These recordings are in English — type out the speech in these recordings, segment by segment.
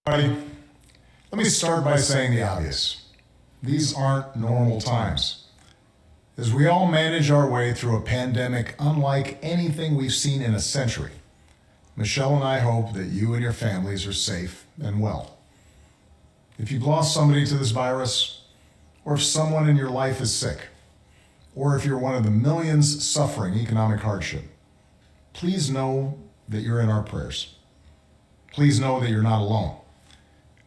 Let me start by saying the obvious. These aren't normal times. As we all manage our way through a pandemic unlike anything we've seen in a century, Michelle and I hope that you and your families are safe and well. If you've lost somebody to this virus, or if someone in your life is sick, or if you're one of the millions suffering economic hardship, please know that you're in our prayers. Please know that you're not alone,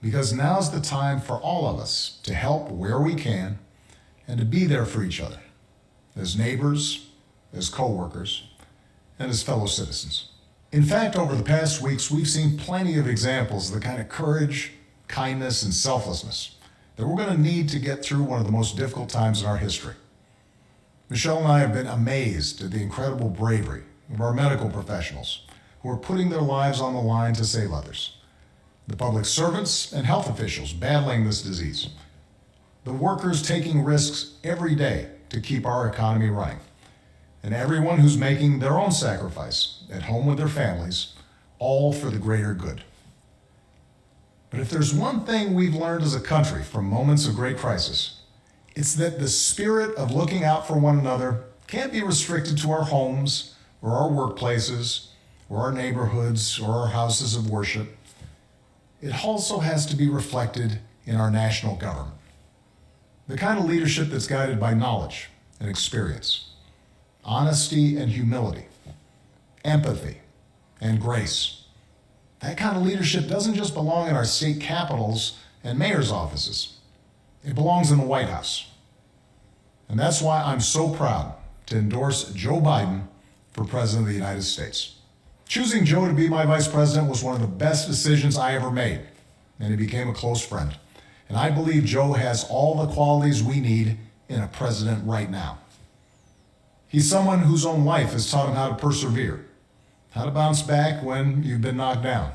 because now's the time for all of us to help where we can and to be there for each other, as neighbors, as co-workers, and as fellow citizens. In fact, over the past weeks, we've seen plenty of examples of the kind of courage, kindness, and selflessness that we're going to need to get through one of the most difficult times in our history. Michelle and I have been amazed at the incredible bravery of our medical professionals who are putting their lives on the line to save others, the public servants and health officials battling this disease, the workers taking risks every day to keep our economy running, and everyone who's making their own sacrifice at home with their families, all for the greater good. But if there's one thing we've learned as a country from moments of great crisis, it's that the spirit of looking out for one another can't be restricted to our homes or our workplaces or our neighborhoods or our houses of worship. It also has to be reflected in our national government. The kind of leadership that's guided by knowledge and experience, honesty and humility, empathy and grace. That kind of leadership doesn't just belong in our state capitals and mayor's offices. It belongs in the White House. And that's why I'm so proud to endorse Joe Biden for President of the United States. Choosing Joe to be my vice president was one of the best decisions I ever made, and he became a close friend. And I believe Joe has all the qualities we need in a president right now. He's someone whose own life has taught him how to persevere, how to bounce back when you've been knocked down.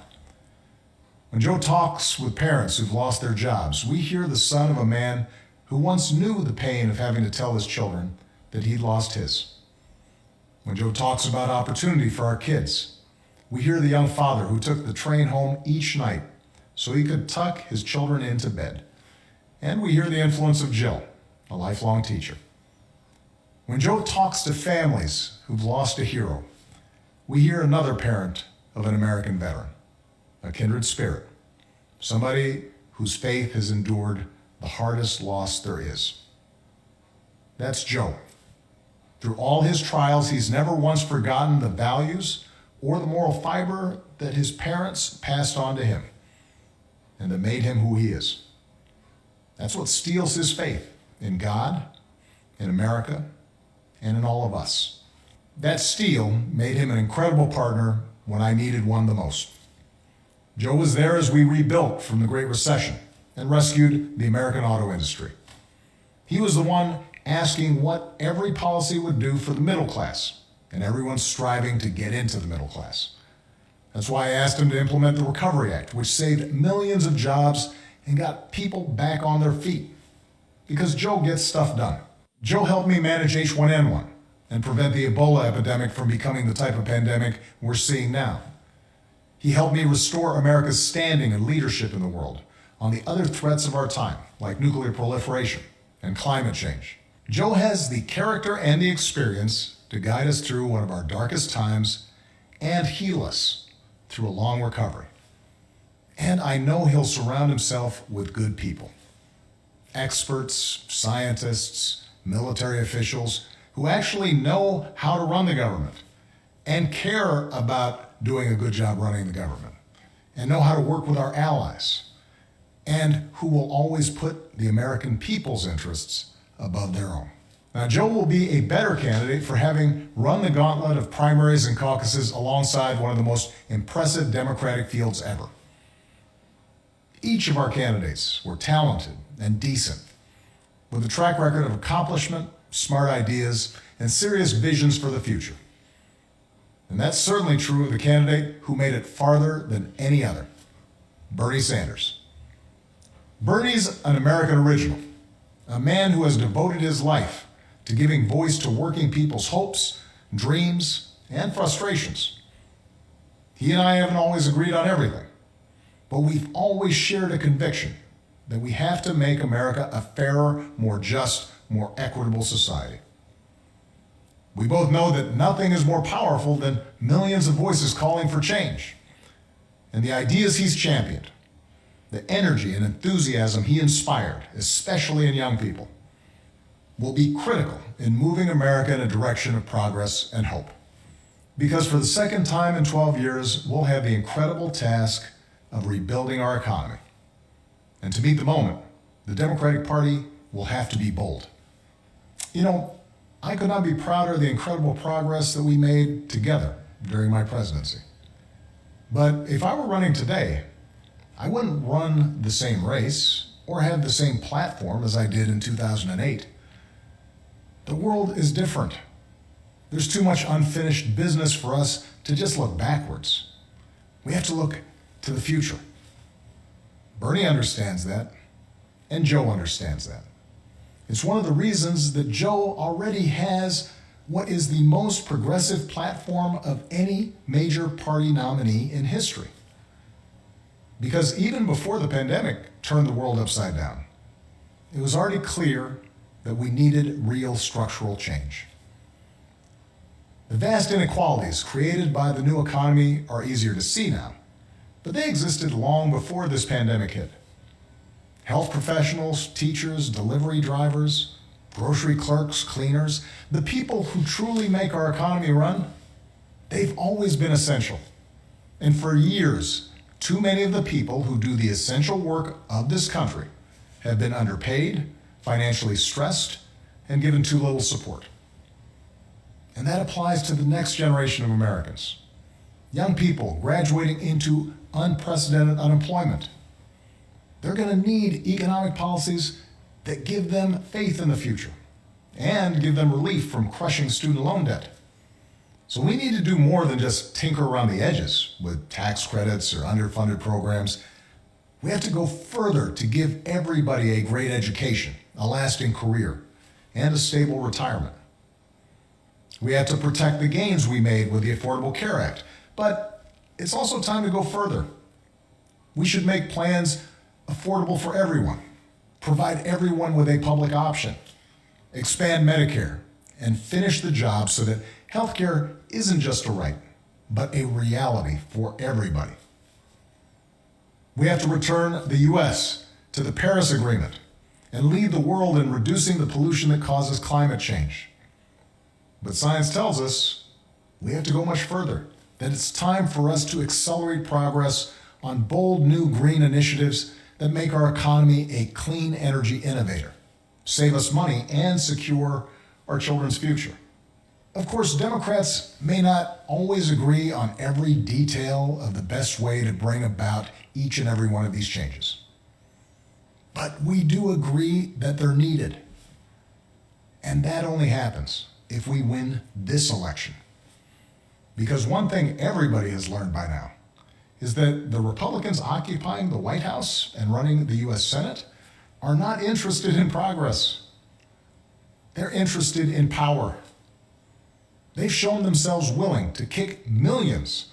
When Joe talks with parents who've lost their jobs, we hear the son of a man who once knew the pain of having to tell his children that he'd lost his. When Joe talks about opportunity for our kids, we hear the young father who took the train home each night so he could tuck his children into bed. And we hear the influence of Jill, a lifelong teacher. When Joe talks to families who've lost a hero, we hear another parent of an American veteran, a kindred spirit, somebody whose faith has endured the hardest loss there is. That's Joe. Through all his trials, he's never once forgotten the values or the moral fiber that his parents passed on to him and that made him who he is. That's what steels his faith in God, in America, and in all of us. That steel made him an incredible partner when I needed one the most. Joe was there as we rebuilt from the Great Recession and rescued the American auto industry. He was the one asking what every policy would do for the middle class, and everyone's striving to get into the middle class. That's why I asked him to implement the Recovery Act, which saved millions of jobs and got people back on their feet. Because Joe gets stuff done. Joe helped me manage H1N1 and prevent the Ebola epidemic from becoming the type of pandemic we're seeing now. He helped me restore America's standing and leadership in the world on the other threats of our time, like nuclear proliferation and climate change. Joe has the character and the experience to guide us through one of our darkest times and heal us through a long recovery. And I know he'll surround himself with good people, experts, scientists, military officials who actually know how to run the government and care about doing a good job running the government and know how to work with our allies and who will always put the American people's interests above their own. Now, Joe will be a better candidate for having run the gauntlet of primaries and caucuses alongside one of the most impressive Democratic fields ever. Each of our candidates were talented and decent, with a track record of accomplishment, smart ideas, and serious visions for the future. And that's certainly true of the candidate who made it farther than any other, Bernie Sanders. Bernie's an American original, a man who has devoted his life to giving voice to working people's hopes, dreams, and frustrations. He and I haven't always agreed on everything, but we've always shared a conviction that we have to make America a fairer, more just, more equitable society. We both know that nothing is more powerful than millions of voices calling for change. And the ideas he's championed, the energy and enthusiasm he inspired, especially in young people, will be critical in moving America in a direction of progress and hope. Because for the second time in 12 years, we'll have the incredible task of rebuilding our economy. And to meet the moment, the Democratic Party will have to be bold. You know, I could not be prouder of the incredible progress that we made together during my presidency. But if I were running today, I wouldn't run the same race or have the same platform as I did in 2008. The world is different. There's too much unfinished business for us to just look backwards. We have to look to the future. Bernie understands that, and Joe understands that. It's one of the reasons that Joe already has what is the most progressive platform of any major party nominee in history. Because even before the pandemic turned the world upside down, it was already clear that we needed real structural change. The vast inequalities created by the new economy are easier to see now, but they existed long before this pandemic hit. Health professionals, teachers, delivery drivers, grocery clerks, cleaners, the people who truly make our economy run, they've always been essential. And for years, too many of the people who do the essential work of this country have been underpaid, financially stressed, and given too little support. And that applies to the next generation of Americans. Young people graduating into unprecedented unemployment. They're going to need economic policies that give them faith in the future and give them relief from crushing student loan debt. So we need to do more than just tinker around the edges with tax credits or underfunded programs. We have to go further to give everybody a great education, a lasting career, and a stable retirement. We have to protect the gains we made with the Affordable Care Act, but it's also time to go further. We should make plans affordable for everyone, provide everyone with a public option, expand Medicare, and finish the job so that healthcare isn't just a right, but a reality for everybody. We have to return the U.S. to the Paris Agreement and lead the world in reducing the pollution that causes climate change. But science tells us we have to go much further, that it's time for us to accelerate progress on bold new green initiatives that make our economy a clean energy innovator, save us money, and secure our children's future. Of course, Democrats may not always agree on every detail of the best way to bring about each and every one of these changes. But we do agree that they're needed. And that only happens if we win this election. Because one thing everybody has learned by now is that the Republicans occupying the White House and running the U.S. Senate are not interested in progress. They're interested in power. They've shown themselves willing to kick millions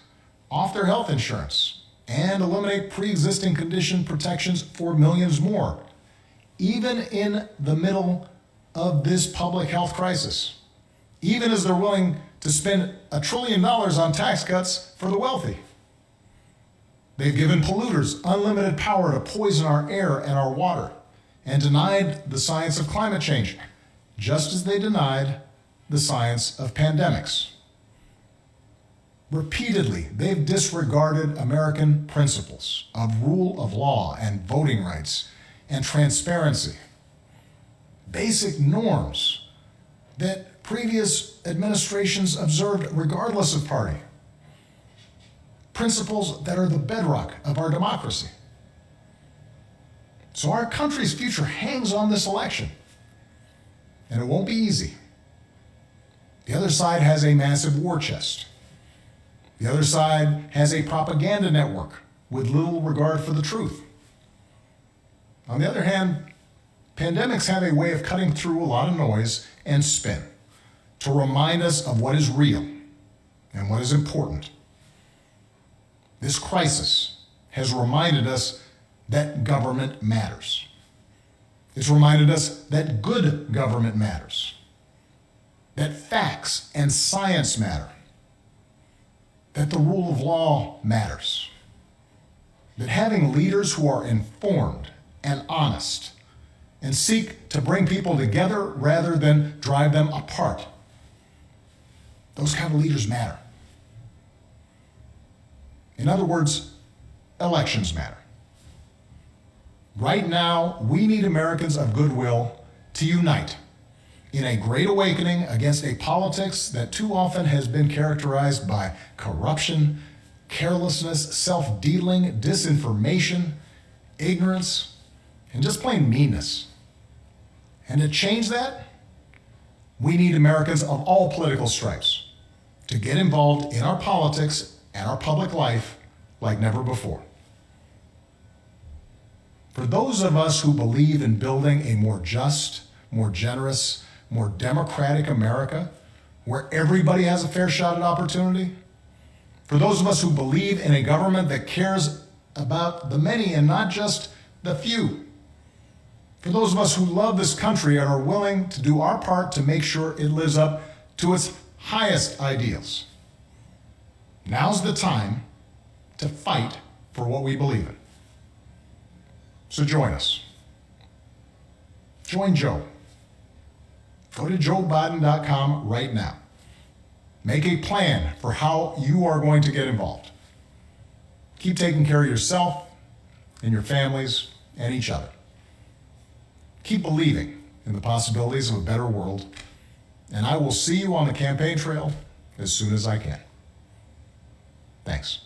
off their health insurance and eliminate pre-existing condition protections for millions more, even in the middle of this public health crisis, even as they're willing to spend $1 trillion on tax cuts for the wealthy. They've given polluters unlimited power to poison our air and our water and denied the science of climate change, just as they denied the science of pandemics. Repeatedly, they've disregarded American principles of rule of law and voting rights and transparency, basic norms that previous administrations observed regardless of party, principles that are the bedrock of our democracy. So our country's future hangs on this election, and it won't be easy. The other side has a massive war chest. The other side has a propaganda network with little regard for the truth. On the other hand, pandemics have a way of cutting through a lot of noise and spin to remind us of what is real and what is important. This crisis has reminded us that government matters. It's reminded us that good government matters, that facts and science matter, that the rule of law matters, that having leaders who are informed and honest and seek to bring people together rather than drive them apart, those kind of leaders matter. In other words, elections matter. Right now, we need Americans of goodwill to unite in a great awakening against a politics that too often has been characterized by corruption, carelessness, self-dealing, disinformation, ignorance, and just plain meanness. And to change that, we need Americans of all political stripes to get involved in our politics and our public life like never before. For those of us who believe in building a more just, more generous, more democratic America, where everybody has a fair shot at opportunity, for those of us who believe in a government that cares about the many and not just the few, for those of us who love this country and are willing to do our part to make sure it lives up to its highest ideals, now's the time to fight for what we believe in. So join us. Join Joe. Go to joebiden.com right now. Make a plan for how you are going to get involved. Keep taking care of yourself and your families and each other. Keep believing in the possibilities of a better world, and I will see you on the campaign trail as soon as I can. Thanks.